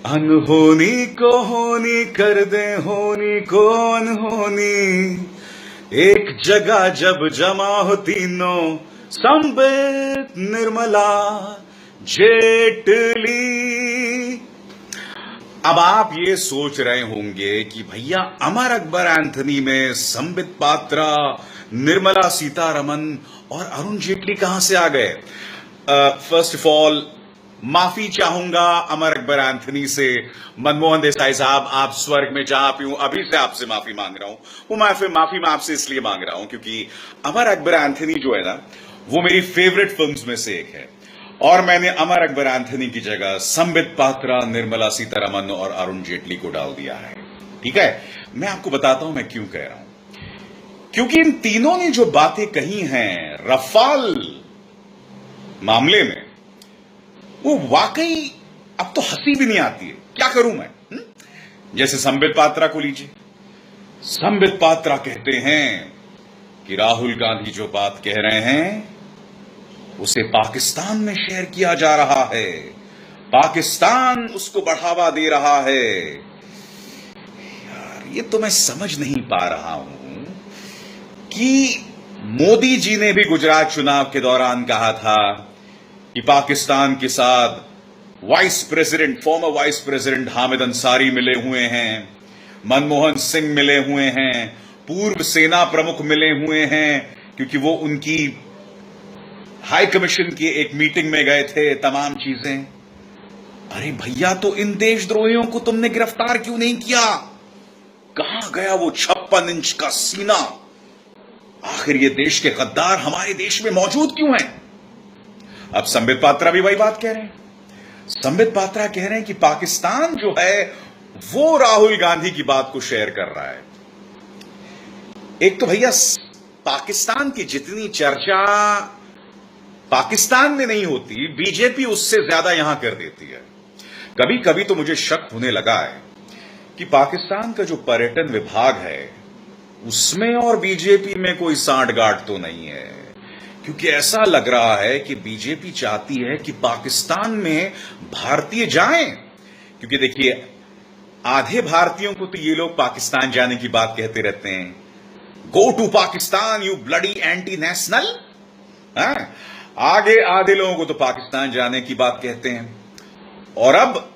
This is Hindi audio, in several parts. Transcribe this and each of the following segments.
अनहोनी को होनी कर दे, होनी को अनहोनी। एक जगह जब जमा हो तीनों, संबित, निर्मला, जेटली। अब आप ये सोच रहे होंगे कि भैया अमर अकबर एंथनी में संबित पात्रा, निर्मला सीतारमन और अरुण जेटली कहां से आ गए? फर्स्ट ऑफ ऑल माफी चाहूंगा अमर अकबर एंथनी से। मनमोहन देसाई साहब, आप स्वर्ग में जहां भी हूं, अभी से आपसे माफी मांग रहा हूं। वो माफी मैं आपसे इसलिए मांग रहा हूं क्योंकि अमर अकबर एंथनी जो है ना, वो मेरी फेवरेट फिल्म्स में से एक है। और मैंने अमर अकबर एंथनी की जगह संबित पात्रा, निर्मला सीतारमन और अरुण जेटली को डाल दिया है। ठीक है, मैं आपको बताता हूं मैं क्यों कह रहा हूं। क्योंकि इन तीनों ने जो बातें कही हैं रफाल मामले में, वो वाकई अब तो हंसी भी नहीं आती है। क्या करूं मैं? जैसे संबित पात्रा को लीजिए। संबित पात्रा कहते हैं कि राहुल गांधी जो बात कह रहे हैं उसे पाकिस्तान में शेयर किया जा रहा है, पाकिस्तान उसको बढ़ावा दे रहा है। यार, ये तो मैं समझ नहीं पा रहा हूं कि मोदी जी ने भी गुजरात चुनाव के दौरान कहा था कि पाकिस्तान के साथ farmer vice president Hamid Ansari मिले हुए हैं, मनमोहन सिंह मिले हुए हैं, पूर्व सेना प्रमुख मिले हुए हैं, क्योंकि वो उनकी हाई कमीशन की एक मीटिंग में गए थे, तमाम चीजें। अरे भैया, तो इन देशद्रोहियों को तुमने गिरफ्तार क्यों नहीं किया? कहां गया वो 56 इंच का सीना? आखिर ये देश के गद्दार हमारे देश में मौजूद क्यों हैं? अब संबित पात्रा भी वही बात कह रहे हैं। संबित पात्रा कह रहे हैं कि पाकिस्तान जो है वो राहुल गांधी की बात को शेयर कर रहा है। एक तो भैया पाकिस्तान की जितनी चर्चा पाकिस्तान में नहीं होती, बीजेपी उससे ज्यादा यहां कर देती है। कभी कभी तो मुझे शक होने लगा है कि पाकिस्तान का जो पर्यटन विभाग है उसमें और बीजेपी में कोई सांठगांठ तो नहीं है, क्योंकि ऐसा लग रहा है कि बीजेपी चाहती है कि पाकिस्तान में भारतीय जाएं। क्योंकि देखिए, आधे भारतीयों को तो ये लोग पाकिस्तान जाने की बात कहते रहते हैं, go to Pakistan you bloody anti national. आगे आधे लोगों को तो पाकिस्तान जाने की बात कहते हैं, और अब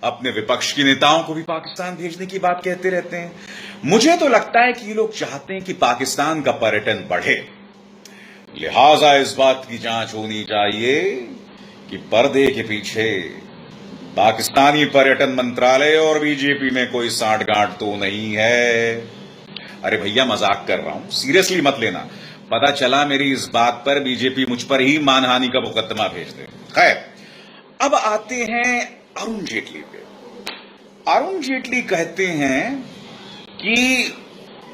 अपने विपक्ष के नेताओं को भी पाकिस्तान भेजने की बात कहते रहते हैं। मुझे तो लगता है कि ये लोग चाहते हैं कि पाकिस्तान का पर्यटन बढ़े, लिहाजा इस बात की जांच होनी चाहिए कि पर्दे के पीछे पाकिस्तानी पर्यटन मंत्रालय और बीजेपी में कोई सांठगांठ तो नहीं है। अरे भैया, मजाक कर रहा हूं, सीरियसली मत लेना। पता चला मेरी इस बात पर बीजेपी मुझ पर ही मानहानि का मुकदमा भेज दे। खैर, अब आते हैं अरुण जेटली पे। अरुण जेटली कहते हैं कि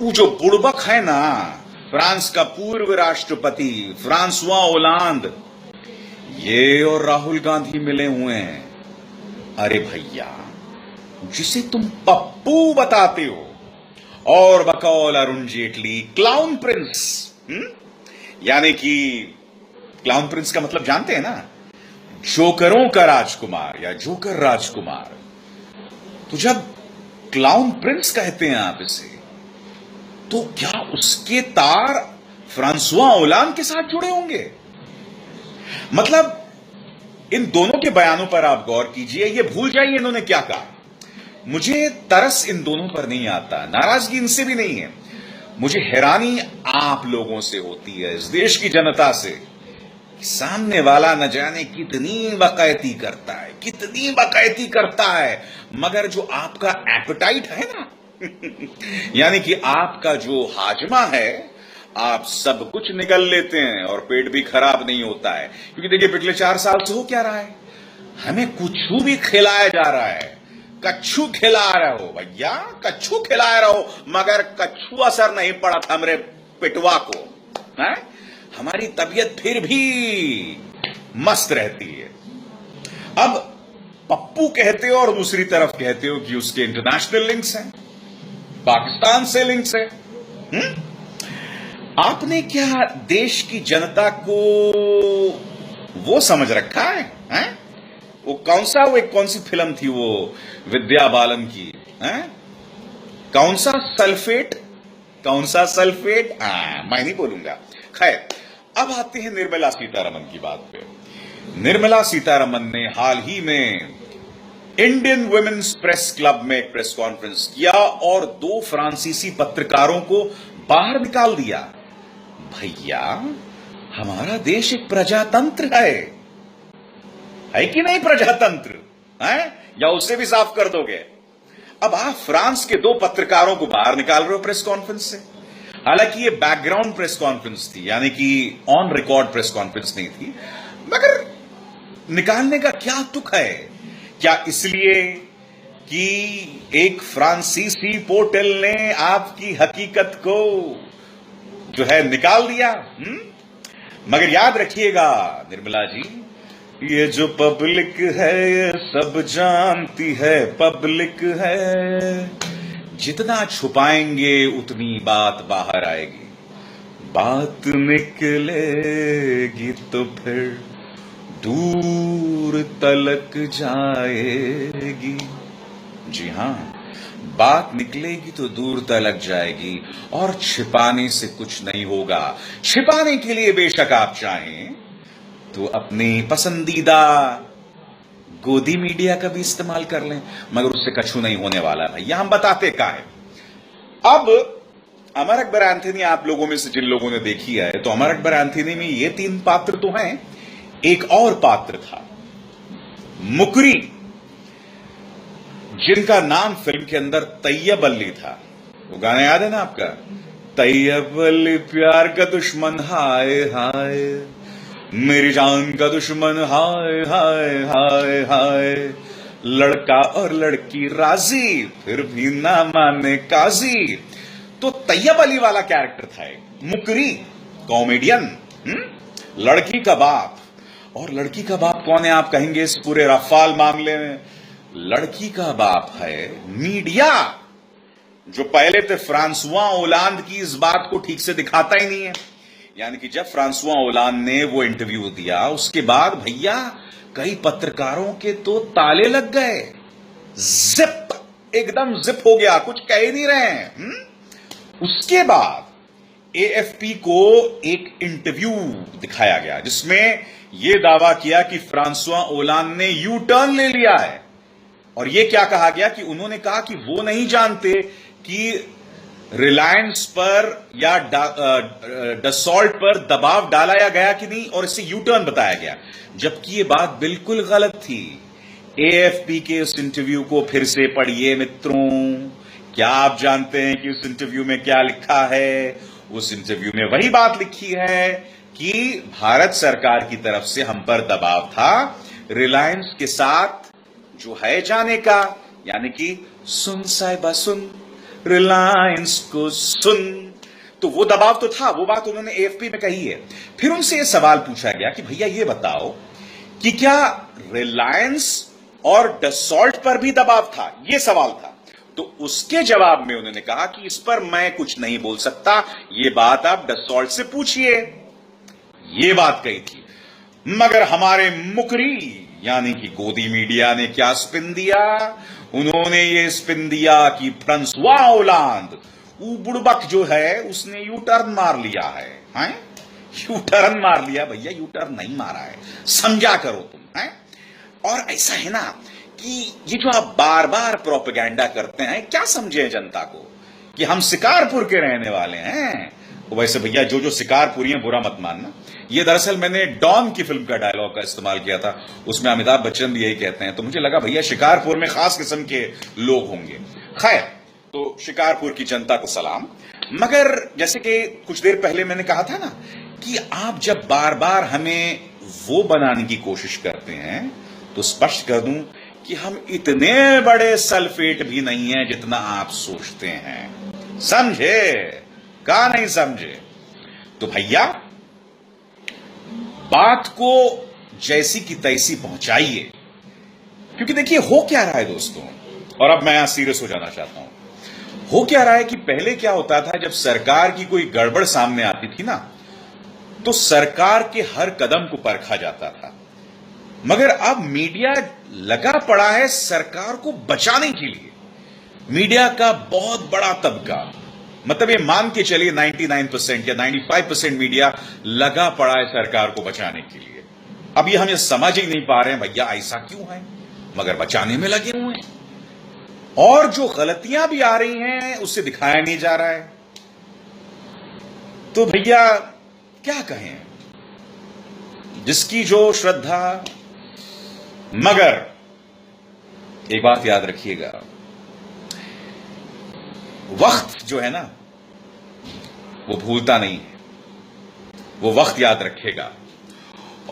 वो जो बुड़बक है ना, फ्रांस का पूर्व राष्ट्रपति फ्रांसवा ओलांद, ये और राहुल गांधी मिले हुए हैं। अरे भैया, जिसे तुम पप्पू बताते हो और बकौल अरुण जेटली क्लाउन प्रिंस, यानी कि क्लाउन प्रिंस का मतलब जानते हैं ना, जोकरों का राजकुमार या जोकर राजकुमार। तो जब क्लाउन प्रिंस कहते हैं आप इसे, तो क्या उसके तार फ्रांसवा ओलांद के साथ जुड़े होंगे? मतलब इन दोनों के बयानों पर आप गौर कीजिए, ये भूल जाइए इन्होंने क्या कहा। मुझे तरस इन दोनों पर नहीं आता, नाराजगी इनसे भी नहीं है। मुझे हैरानी आप लोगों से होती है, इस देश की जनता से। सामने वाला न जाने कितनी बकैती करता है, कितनी बकैती करता है, मगर जो आपका एपेटाइट है ना यानी कि आपका जो हाजमा है, आप सब कुछ निगल लेते हैं और पेट भी खराब नहीं होता है। क्योंकि देखिए, पिछले 4 साल से हो क्या रहा है, हमें कुछ भी खिलाया जा रहा है। कच्छू खिला रहे हो भैया, कच्छू खिला रहे हो, मगर कच्छू असर नहीं पड़ा था मेरे पिटवा को। है? हमारी तबीयत फिर भी मस्त रहती है। अब पप्पू कहते हो और दूसरी तरफ कहते हो कि उसके इंटरनेशनल लिंक्स हैं, पाकिस्तान से लिंक्स हैं। आपने क्या देश की जनता को वो समझ रखा है? वो कौन सी फिल्म थी वो विद्या बालन की, हैं? कौन सा सल्फेट, मैं नहीं बोलूंगा। खैर, अब आते हैं निर्मला सीतारमन की बात पे। निर्मला सीतारमन ने हाल ही में इंडियन वुमेन्स प्रेस क्लब में एक प्रेस कॉन्फ्रेंस किया और 2 फ्रांसीसी पत्रकारों को बाहर निकाल दिया। भैया, हमारा देश एक प्रजातंत्र है कि नहीं? प्रजातंत्र है या उसे भी साफ कर दोगे? अब आप फ्रांस के 2 पत्रकारों को बाहर निकाल रहे हो प्रेस कॉन्फ्रेंस से। हालांकि ये बैकग्राउंड प्रेस कॉन्फ्रेंस थी, यानी कि ऑन रिकॉर्ड प्रेस कॉन्फ्रेंस नहीं थी, मगर निकालने का क्या तुक है? क्या इसलिए कि एक फ्रांसीसी पोर्टल ने आपकी हकीकत को जो है निकाल दिया? मगर याद रखिएगा निर्मला जी, ये जो पब्लिक है ये सब जानती है पब्लिक है। जितना छुपाएंगे उतनी बात बाहर आएगी, बात निकलेगी तो फिर दूर तलक जाएगी। जी हां, बात निकलेगी तो दूर तलक जाएगी और छिपाने से कुछ नहीं होगा। छिपाने के लिए बेशक आप चाहें तो अपनी पसंदीदा गोदी मीडिया का भी इस्तेमाल कर लें, मगर उससे कछु नहीं होने वाला भैया, हम बताते क्या है। अब अमर अकबर एंथोनी आप लोगों में से जिन लोगों ने देखी है, तो अमर अकबर एंथोनी में ये 3 पात्र तो हैं, एक और पात्र था मुकरी, जिनका नाम फिल्म के अंदर तैयब अली था। वो गाना याद है ना आपका? तैयब अली प्यार का दुश्मन हाय हाय, मेरी जान का दुश्मन हाय हाय हाय हाय, लड़का और लड़की राजी फिर भी ना माने काजी। तो तैयब अली वाला कैरेक्टर था एक मुकरी कॉमेडियन, लड़की का बाप। और लड़की का बाप कौन है आप कहेंगे इस पूरे रफाल मामले में? लड़की का बाप है मीडिया, जो पहले तो फ्रांसुआ ओलांद की इस बात को ठीक से दिखाता ही नहीं है। यानी कि जब फ्रांसुआ ओलांद ने वो इंटरव्यू दिया, उसके बाद भैया कई पत्रकारों के तो ताले लग गए, जिप, एकदम जिप हो गया, कुछ कह ही नहीं रहे हैं। उसके बाद एएफपी को एक इंटरव्यू दिखाया गया जिसमें यह दावा किया कि फ्रांसुआ ओलांद ने यू टर्न ले लिया है। और यह क्या कहा गया कि उन्होंने कहा कि वो नहीं जानते कि रिलायंस पर या डसॉल्ट पर दबाव डाला गया कि नहीं, और इससे यू टर्न बताया गया, जबकि यह बात बिल्कुल गलत थी। एएफपी के उस इंटरव्यू को फिर से पढ़िए मित्रों। क्या आप जानते हैं कि उस इंटरव्यू में क्या लिखा है? उस इंटरव्यू में वही बात लिखी है कि भारत सरकार की तरफ से हम पर दबाव था रिलायंस के साथ जो है जाने का, यानी कि सुन साहिबा सुन, रिलायंस को सुन। तो वो दबाव तो था, वो बात उन्होंने एएफपी में कही है। फिर उनसे यह सवाल पूछा गया कि भैया ये बताओ कि क्या रिलायंस और डसॉल्ट पर भी दबाव था? यह सवाल था। तो उसके जवाब में उन्होंने कहा कि इस पर मैं कुछ नहीं बोल सकता, ये बात आप डसॉल्ट से पूछिए। ये बात कही थी। मगर हमारे मुकरी यानी कि गोदी मीडिया ने क्या स्पिन दिया? उन्होंने ये स्पिन दिया कि फ्रांसुआ ओलांद बुड़बक जो है उसने यू टर्न मार लिया है। यू टर्न मार लिया भैया, यू टर्न नहीं मारा है, समझा करो तुम। और ऐसा है ना कि ये जो आप बार बार प्रोपेगेंडा करते हैं, क्या समझे जनता को कि हम शिकारपुर के रहने वाले हैं। वैसे भैया जो शिकारपुरी हैं बुरा मत मानना, ये दरअसल मैंने डॉन की फिल्म का डायलॉग का इस्तेमाल किया था, उसमें अमिताभ बच्चन भी यही कहते हैं, तो मुझे लगा भैया शिकारपुर में खास किस्म के लोग होंगे। खैर, तो शिकारपुर की जनता को सलाम। मगर जैसे कि कुछ देर पहले मैंने कहा था ना कि आप जब बार बार हमें वो बनाने की कोशिश करते हैं, तो स्पष्ट कर दूं कि हम इतने बड़े सल्फेट भी नहीं हैं जितना आप सोचते हैं। समझे? का नहीं समझे? तो भैया बात को जैसी की तैसी पहुंचाइए, क्योंकि देखिए हो क्या रहा है दोस्तों, और अब मैं यहां सीरियस हो जाना चाहता हूं। हो क्या रहा है कि पहले क्या होता था, जब सरकार की कोई गड़बड़ सामने आती थी ना, तो सरकार के हर कदम को परखा जाता था। मगर अब मीडिया लगा पड़ा है सरकार को बचाने के लिए। मीडिया का बहुत बड़ा तबका, मतलब ये मान के चलिए 99% या 95% मीडिया लगा पड़ा है सरकार को बचाने के लिए। अब ये हम ये समझ ही नहीं पा रहे हैं भैया ऐसा क्यों है, मगर बचाने में लगे हुए हैं। और जो गलतियां भी आ रही हैं उससे दिखाया नहीं जा रहा है। तो भैया क्या कहें, जिसकी जो श्रद्धा। मगर एक बात याद रखिएगा, वक्त जो है ना वो भूलता नहीं है, वो वक्त याद रखेगा।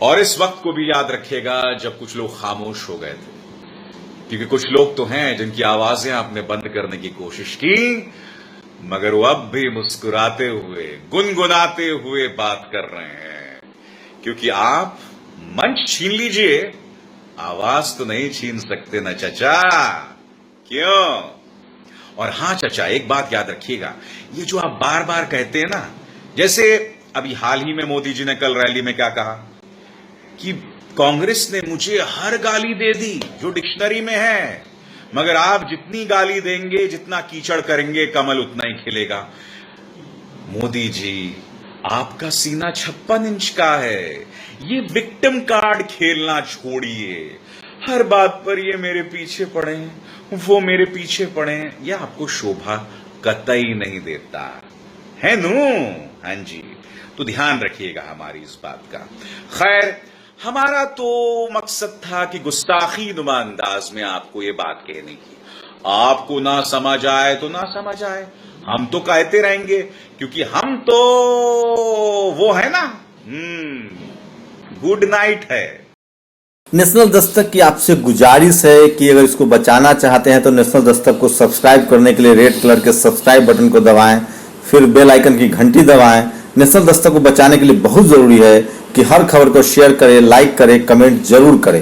और इस वक्त को भी याद रखेगा जब कुछ लोग खामोश हो गए थे, क्योंकि कुछ लोग तो हैं जिनकी आवाजें आपने बंद करने की कोशिश की, मगर वो अब भी मुस्कुराते हुए गुनगुनाते हुए बात कर रहे हैं। क्योंकि आप मंच छीन लीजिए, आवाज तो नहीं छीन सकते ना चचा, क्यों? और हां चचा, एक बात याद रखिएगा, ये जो आप बार बार कहते हैं ना, जैसे अभी हाल ही में मोदी जी ने कल रैली में क्या कहा कि कांग्रेस ने मुझे हर गाली दे दी जो डिक्शनरी में है, मगर आप जितनी गाली देंगे, जितना कीचड़ करेंगे, कमल उतना ही खिलेगा। मोदी जी, आपका सीना 56 इंच का है, ये विक्टिम कार्ड खेलना छोड़िए। हर बात पर ये मेरे पीछे पड़े हैं, वो मेरे पीछे पड़े हैं, यह आपको शोभा कतई नहीं देता है नू। हां जी, तो ध्यान रखिएगा हमारी इस बात का। खैर, हमारा तो मकसद था कि गुस्ताखी नुमा अंदाज में आपको ये बात कहने की। आपको ना समझ आए तो ना समझ आए, हम तो कहते रहेंगे, क्योंकि हम तो वो है ना, गुड नाइट है। नेशनल दस्तक की आपसे गुजारिश है कि अगर इसको बचाना चाहते हैं तो नेशनल दस्तक को सब्सक्राइब करने के लिए रेड कलर के सब्सक्राइब बटन को दबाएं, फिर बेल आइकन की घंटी दबाएं। नेशनल दस्तक को बचाने के लिए बहुत जरूरी है कि हर खबर को शेयर करें, लाइक करें, कमेंट जरूर करें।